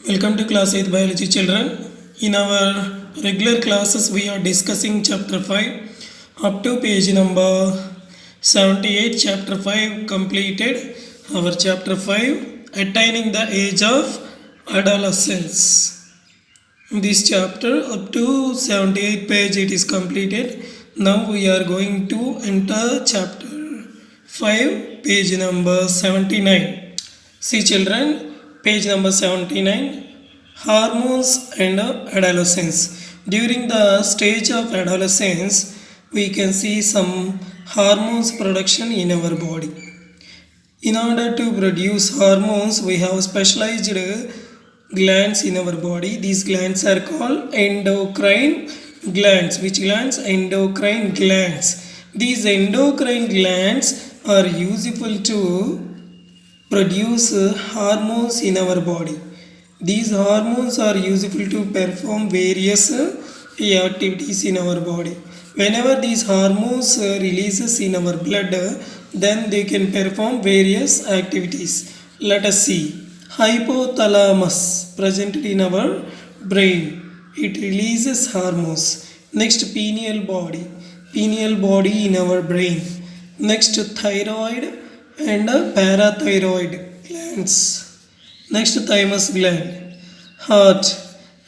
Welcome to class 8 biology children. In our regular classes we are discussing chapter 5 up to page number 78. Chapter 5 completed. Our chapter 5 attaining the age of adolescence. This chapter up to 78 page it is completed. Now we are going to enter chapter 5 page number 79. See children, page number 79, hormones and adolescence. During the stage of adolescence we can see some hormones production in our body. In order to produce hormones we have specialized glands in our body. These glands are called endocrine glands. Which glands? Endocrine glands. These endocrine glands are useful to produce hormones in our body. These hormones are useful to perform various activities in our body. Whenever these hormones releases in our blood, then they can perform various activities. Let us see. Hypothalamus presented in our brain. It releases hormones. Next, pineal body. Pineal body in our brain. Next, thyroid and parathyroid glands. Next, thymus gland, heart,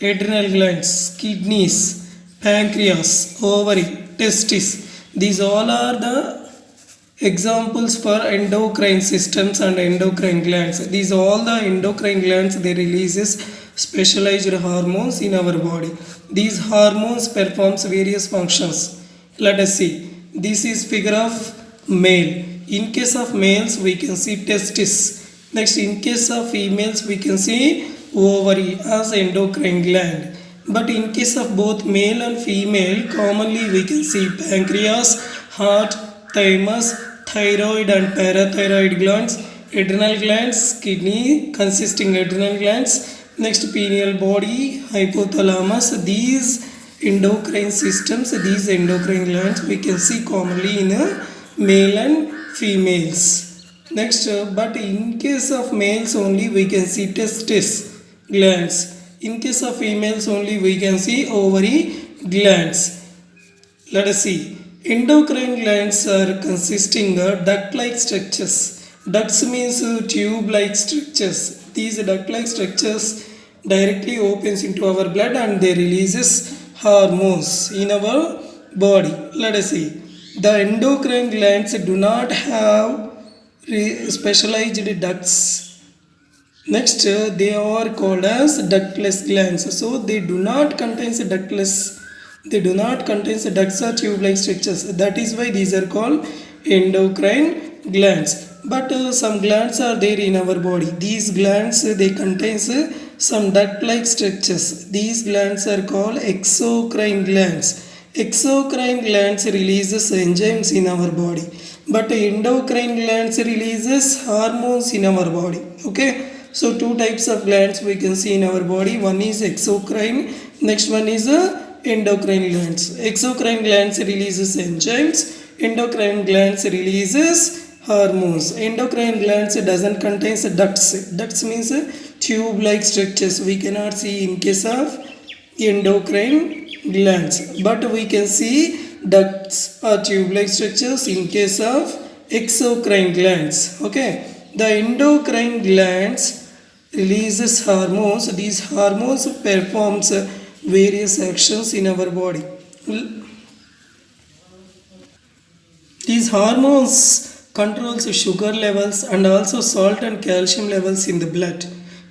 adrenal glands, kidneys, pancreas, ovary, testis. These all are the examples for endocrine systems and endocrine glands. These all the endocrine glands, they releases specialized hormones in our body. These hormones performs various functions. Let us see. This is figure of male. In case of males we can see testis. Next, in case of females we can see ovary as endocrine gland. But in case of both male and female, commonly we can see pancreas, heart, thymus, thyroid and parathyroid glands, adrenal glands, kidney consisting adrenal glands. Next, pineal body, hypothalamus. These endocrine systems, these endocrine glands we can see commonly in male and females. Next, but in case of males only we can see testis glands. In case of females only we can see ovary glands. Let us see. Endocrine glands are consisting of duct-like structures. Ducts means tube-like structures. These duct-like structures directly opens into our blood and they releases hormones in our body. Let us see. The endocrine glands do not have specialized ducts. Next, they are called as ductless glands. So they do not contain ductless. They do not contain ducts or tube-like structures. That is why these are called endocrine glands. But some glands are there in our body. These glands they contain some duct-like structures. These glands are called exocrine glands. Exocrine glands releases enzymes in our body, but endocrine glands releases hormones in our body. Okay, so two types of glands we can see in our body. One is exocrine, next one is endocrine glands. Exocrine glands releases enzymes, endocrine glands releases hormones. Endocrine glands doesn't contain ducts. Ducts means tube like structures we cannot see in case of endocrine glands, but we can see ducts or tube-like structures in case of exocrine glands. Okay, the endocrine glands releases hormones. These hormones performs various actions in our body. These hormones controls sugar levels and also salt and calcium levels in the blood.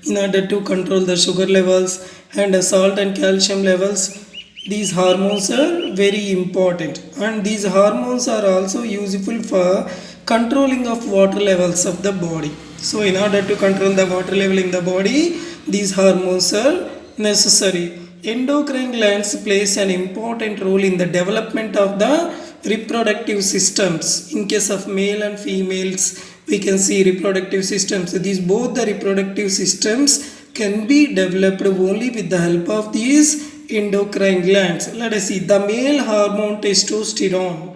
In order to control the sugar levels and salt and calcium levels, these hormones are very important, and these hormones are also useful for controlling of water levels of the body. So in order to control the water level in the body, these hormones are necessary. Endocrine glands plays an important role in the development of the reproductive systems. In case of male and females we can see reproductive systems. These both the reproductive systems can be developed only with the help of these endocrine glands. Let us see. The male hormone testosterone.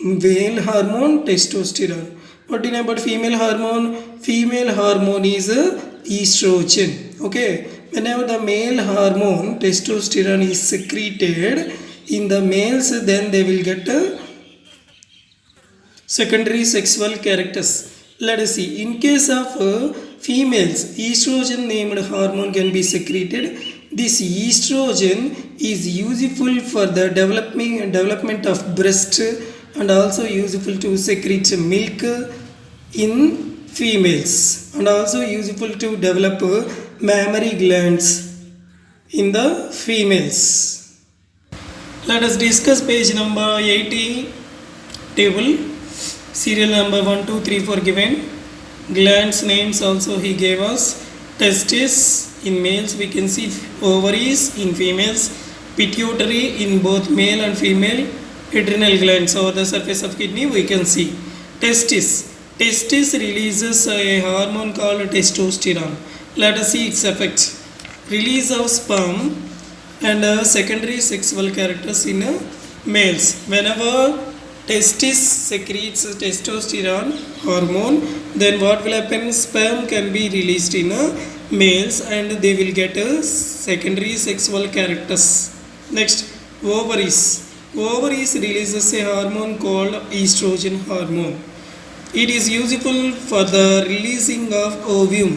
Male hormone testosterone. What in about female hormone? Female hormone is estrogen. Okay, whenever the male hormone testosterone is secreted in the males, then they will get a secondary sexual characters. Let us see. In case of females, estrogen named hormone can be secreted. This estrogen is useful for the development of breast and also useful to secrete milk in females and also useful to develop mammary glands in the females. Let us discuss page number 80 table. Serial number 1, 2, 3, 4 given. Glands names also he gave us. Testis in males we can see, ovaries in females, pituitary in both male and female, adrenal glands over the surface of kidney we can see. Testis. Testis releases a hormone called testosterone. Let us see its effect. Release of sperm and secondary sexual characters in males. Whenever testis secretes testosterone hormone, then what will happen? Sperm can be released in males and they will get secondary sexual characters. Next, ovaries. Ovaries releases a hormone called estrogen hormone. It is useful for the releasing of ovum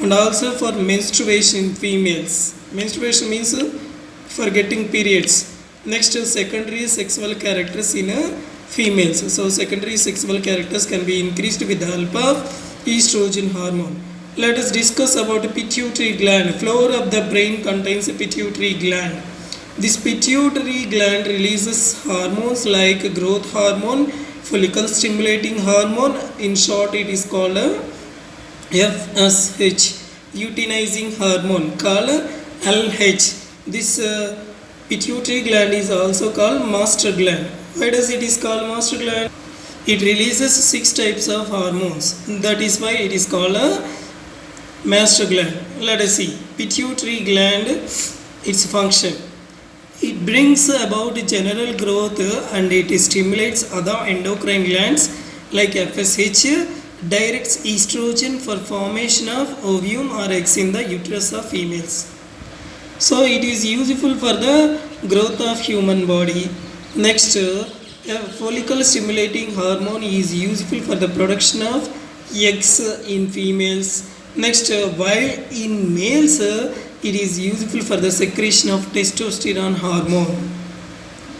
and also for menstruation in females. Menstruation means for getting periods. Next, secondary sexual characters in females. So secondary sexual characters can be increased with the help of estrogen hormone. Let us discuss about pituitary gland. Floor of the brain contains a pituitary gland. This pituitary gland releases hormones like growth hormone, follicle stimulating hormone. In short, it is called FSH, luteinizing hormone, called LH. This pituitary gland is also called master gland. Why does it is called master gland? It releases 6 types of hormones. That is why it is called a master gland. Let us see. Pituitary gland, its function. It brings about general growth and it stimulates other endocrine glands like FSH, directs estrogen for formation of ovum or eggs in the uterus of females. So it is useful for the growth of human body. Next, follicle stimulating hormone is useful for the production of eggs in females. Next, while in males, it is useful for the secretion of testosterone hormone.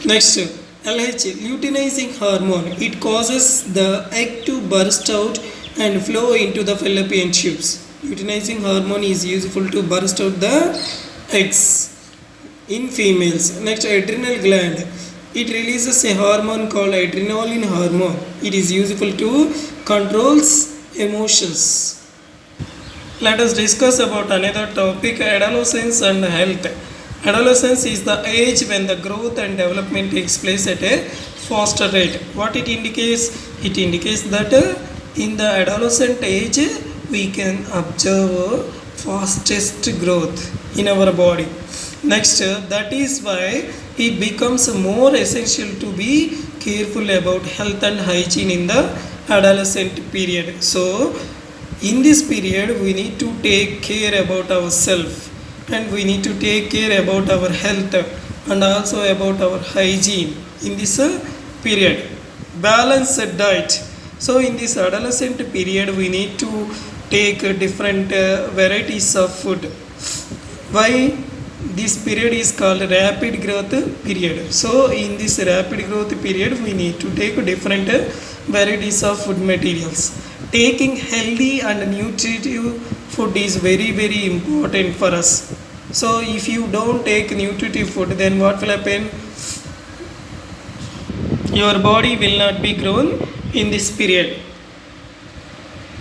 Next, LH, luteinizing hormone. It causes the egg to burst out and flow into the fallopian tubes. Luteinizing hormone is useful to burst out the eggs in females. Next, adrenal gland. It releases a hormone called adrenaline hormone. It is useful to controls emotions. Let us discuss about another topic, adolescence and health. Adolescence is the age when the growth and development takes place at a faster rate. What it indicates? It indicates that in the adolescent age we can observe fastest growth in our body. Next, that is why it becomes more essential to be careful about health and hygiene in the adolescent period. So in this period we need to take care about ourselves and we need to take care about our health and also about our hygiene in this period. Balanced diet. So in this adolescent period we need to take different varieties of food. Why? This period is called rapid growth period. So in this rapid growth period we need to take different varieties of food materials. Taking healthy and nutritive food is very very important for us. So if you don't take nutritive food, then what will happen? Your body will not be grown in this period.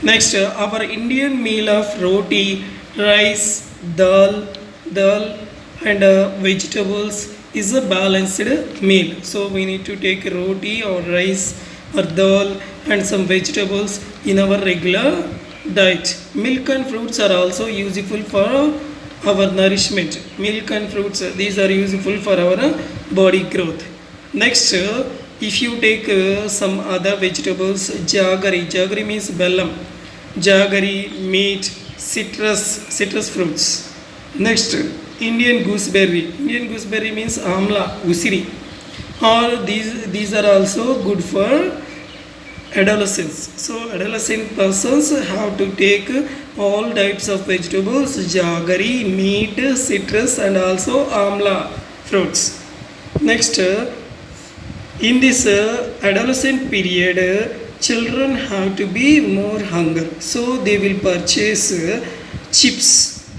Next, our Indian meal of roti, rice, dal and vegetables is a balanced meal. So we need to take roti or rice or dal and some vegetables in our regular diet. Milk and fruits are also useful for our nourishment. Milk and fruits, these are useful for our body growth. Next, if you take some other vegetables, jaggery means bellam, jaggery, meat, citrus fruits. Next, Indian gooseberry. Indian gooseberry means amla, usiri. Or these are also good for adolescents. So adolescent persons have to take all types of vegetables, jaggery, meat, citrus, and also amla fruits. Next, in this adolescent period, children have to be more hunger, so they will purchase chips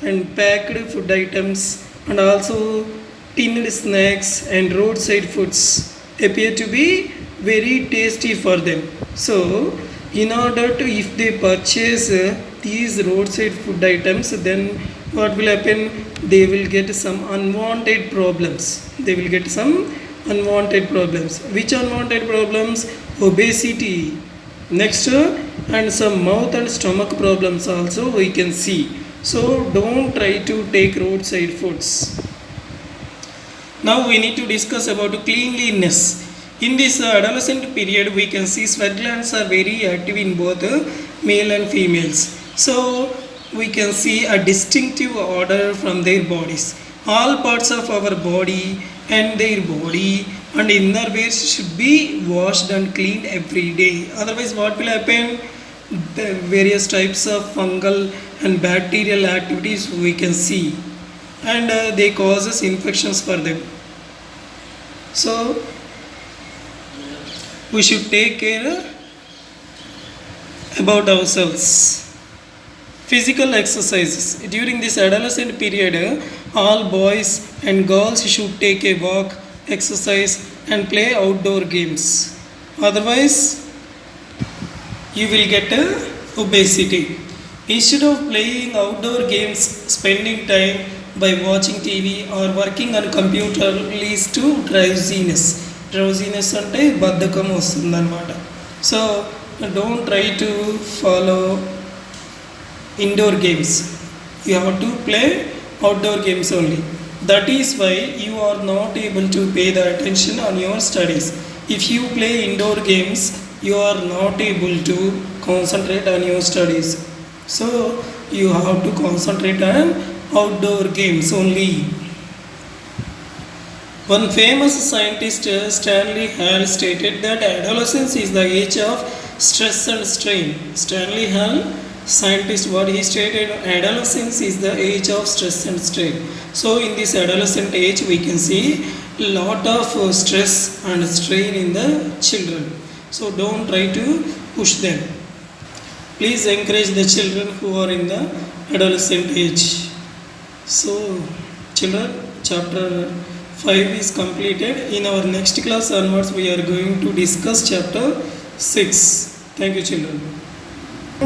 and packed food items, and also tinned snacks and roadside foods appear to be very tasty for them. So in order to, if they purchase these roadside food items, then what will happen? They will get some unwanted problems. Which unwanted problems? Obesity. Next, and some mouth and stomach problems also we can see. So don't try to take roadside foods. Now we need to discuss about cleanliness. In this adolescent period, we can see sweat glands are very active in both male and females. So we can see a distinctive odor from their bodies. All parts of our body and their body and inner ways should be washed and cleaned every day. Otherwise, what will happen? The various types of fungal and bacterial activities we can see, and they causes infections for them. So we should take care about ourselves. Physical exercises. During this adolescent period, all boys and girls should take a walk, exercise, and play outdoor games. Otherwise, you will get obesity. Instead of playing outdoor games, spending time by watching TV or working on computer leads to drowsiness. Drowsiness అంటే బద్ధకం వస్తుందన్నమాట. So don't try to follow indoor games. You have to play outdoor games only. That is why you are not able to pay the attention on your studies. If you play indoor games, you are not able to concentrate on your studies. So you have to concentrate on outdoor games only. One famous scientist, Stanley Hall, stated that adolescence is the age of stress and strain. Stanley Hall, scientist, what he stated, adolescence is the age of stress and strain. So in this adolescent age, we can see lot of stress and strain in the children. So don't try to push them. Please encourage the children who are in the adolescent age. So children, chapter 5 is completed. In our next class onwards, we are going to discuss chapter 6. Thank you, children.